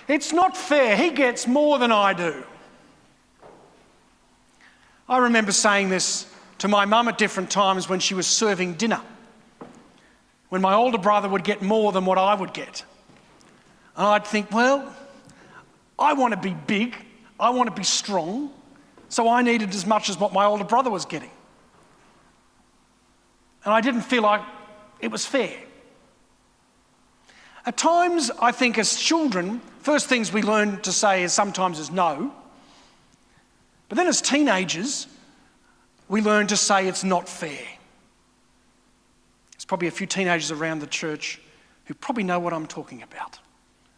It's not fair. He gets more than I do. I remember saying this to my mum at different times when she was serving dinner, when my older brother would get more than what I would get. And I'd think, well, I want to be big, I want to be strong, so I needed as much as what my older brother was getting. And I didn't feel like it was fair. At times, I think as children, first things we learn to say sometimes is no. But then as teenagers, we learn to say it's not fair. There's probably a few teenagers around the church who probably know what I'm talking about.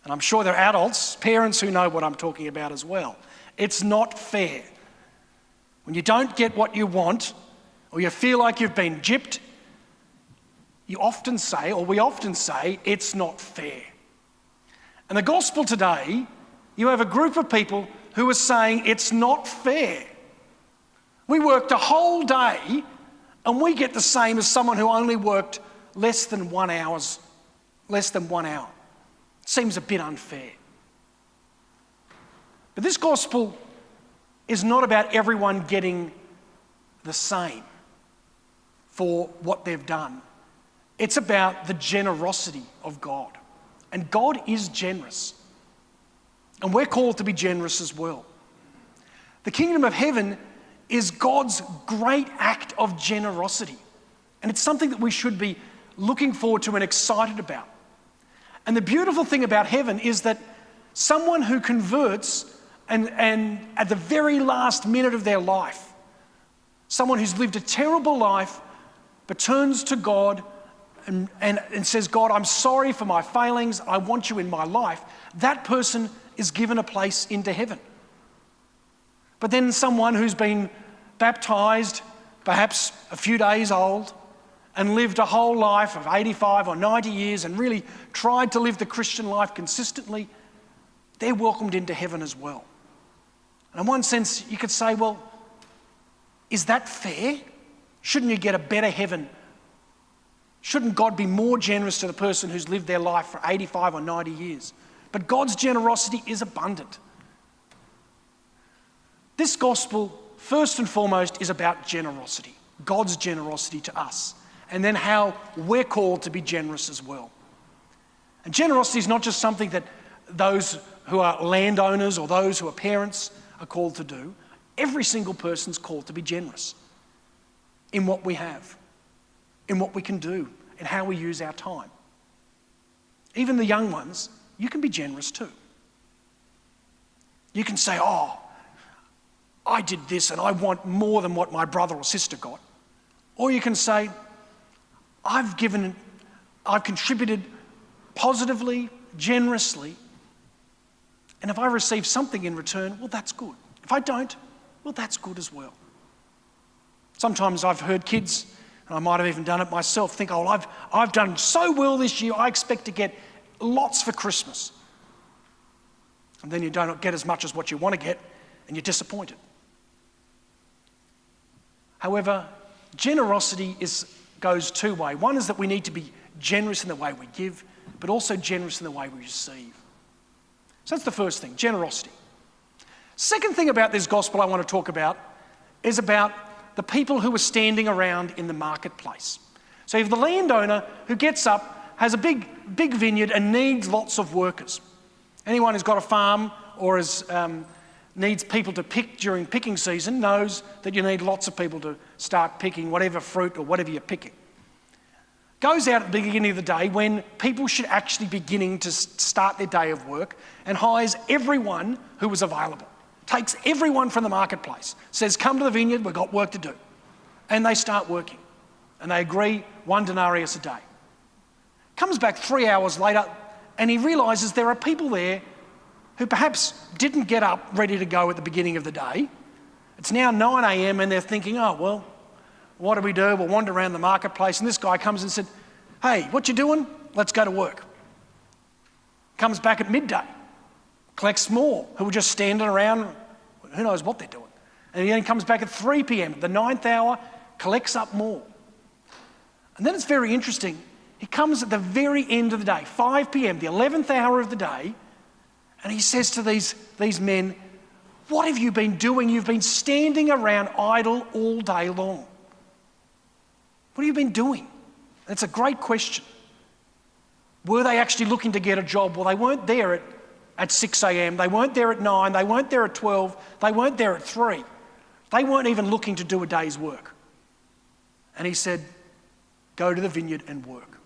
And I'm sure there are adults, parents who know what I'm talking about as well. It's not fair. When you don't get what you want, or you feel like you've been gypped, you often say, or we often say, it's not fair. And the gospel today, you have a group of people who are saying it's not fair. We worked a whole day and we get the same as someone who only worked less than 1 hour. Seems a bit unfair. But this gospel is not about everyone getting the same for what they've done. It's about the generosity of God. And God is generous. And we're called to be generous as well. The kingdom of heaven is God's great act of generosity. And it's something that we should be looking forward to and excited about. And the beautiful thing about heaven is that someone who converts and at the very last minute of their life, someone who's lived a terrible life but turns to God and says, God, I'm sorry for my failings, I want you in my life, that person is given a place into heaven. But then someone who's been baptized, perhaps a few days old, and lived a whole life of 85 or 90 years and really tried to live the Christian life consistently, they're welcomed into heaven as well. And in one sense, you could say, well, is that fair? Shouldn't you get a better heaven? Shouldn't God be more generous to the person who's lived their life for 85 or 90 years? But God's generosity is abundant. This gospel, first and foremost, is about generosity. God's generosity to us. And then how we're called to be generous as well. And generosity is not just something that those who are landowners or those who are parents are called to do. Every single person's called to be generous in what we have, in what we can do, in how we use our time. Even the young ones, you can be generous too. You can say, oh, I did this and I want more than what my brother or sister got. Or you can say, I've contributed positively, generously, and if I receive something in return, well, that's good. If I don't, well, that's good as well. Sometimes I've heard kids, and I might have even done it myself, think, oh, well, I've done so well this year, I expect to get lots for Christmas. And then you don't get as much as what you want to get, and you're disappointed. However, generosity goes two ways. One is that we need to be generous in the way we give, but also generous in the way we receive. So that's the first thing, generosity. Second thing about this gospel I want to talk about is about the people who are standing around in the marketplace. So you have the landowner who gets up, has a big vineyard and needs lots of workers. Anyone who's got a farm or needs people to pick during picking season knows that you need lots of people to start picking whatever fruit or whatever you're picking. Goes out at the beginning of the day when people should actually be beginning to start their day of work and hires everyone who was available. Takes everyone from the marketplace, says, come to the vineyard, we've got work to do. And they start working. And they agree 1 denarius a day. Comes back 3 hours later and he realises there are people there who perhaps didn't get up ready to go at the beginning of the day. It's now 9 a.m. and they're thinking, oh, well, what do? We'll wander around the marketplace. And this guy comes and said, hey, what you doing? Let's go to work. Comes back at midday, collects more who were just standing around, who knows what they're doing. And then he comes back at 3 p.m, the 9th hour, collects up more. And then it's very interesting. He comes at the very end of the day, 5 p.m, the 11th hour of the day, And he says to these men, what have you been doing? You've been standing around idle all day long. What have you been doing? That's a great question. Were they actually looking to get a job? Well, they weren't there at 6 a.m. They weren't there at 9. They weren't there at 12. They weren't there at 3. They weren't even looking to do a day's work. And he said, go to the vineyard and work.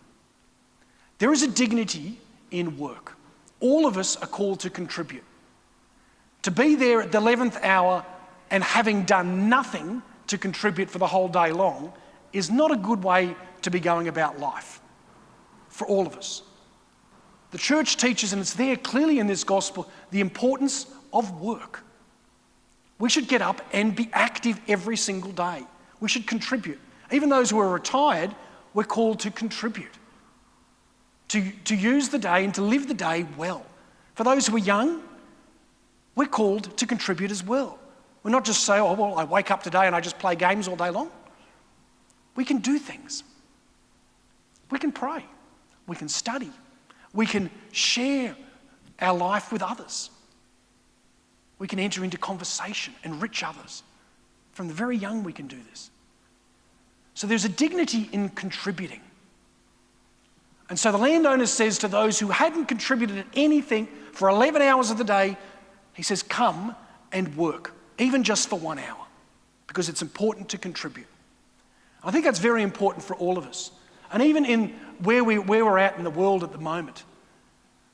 There is a dignity in work. All of us are called to contribute. To be there at the 11th hour and having done nothing to contribute for the whole day long is not a good way to be going about life for all of us. The church teaches, and it's there clearly in this gospel, the importance of work. We should get up and be active every single day. We should contribute. Even those who are retired, we're called to contribute, to use the day and to live the day well. For those who are young, we're called to contribute as well. We're not just say, oh, well, I wake up today and I just play games all day long. We can do things. We can pray. We can study. We can share our life with others. We can enter into conversation, enrich others. From the very young, we can do this. So there's a dignity in contributing. And so the landowner says to those who hadn't contributed anything for 11 hours of the day, he says, come and work, even just for 1 hour, because it's important to contribute. I think that's very important for all of us. And even in where we're at in the world at the moment,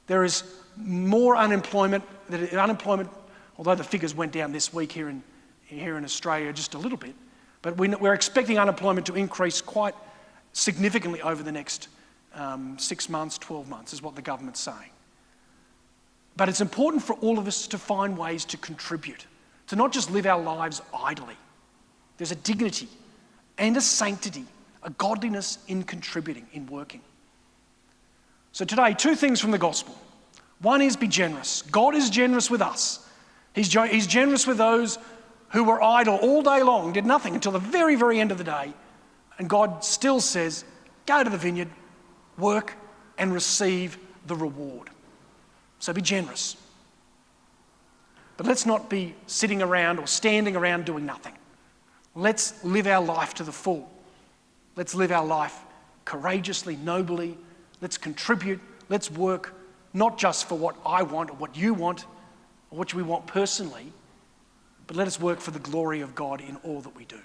there is more unemployment, although the figures went down this week here in Australia just a little bit, but we're expecting unemployment to increase quite significantly over the next 6 months, 12 months, is what the government's saying. But it's important for all of us to find ways to contribute, to not just live our lives idly. There's a dignity and a sanctity, a godliness in contributing, in working. So today, 2 things from the gospel. One is be generous. God is generous with us. He's generous with those who were idle all day long, did nothing until the very, very end of the day. And God still says, go to the vineyard, work, and receive the reward. So be generous. But let's not be sitting around or standing around doing nothing. Let's live our life to the full. Let's live our life courageously, nobly. Let's contribute. Let's work, not just for what I want or what you want or what we want personally, but let us work for the glory of God in all that we do.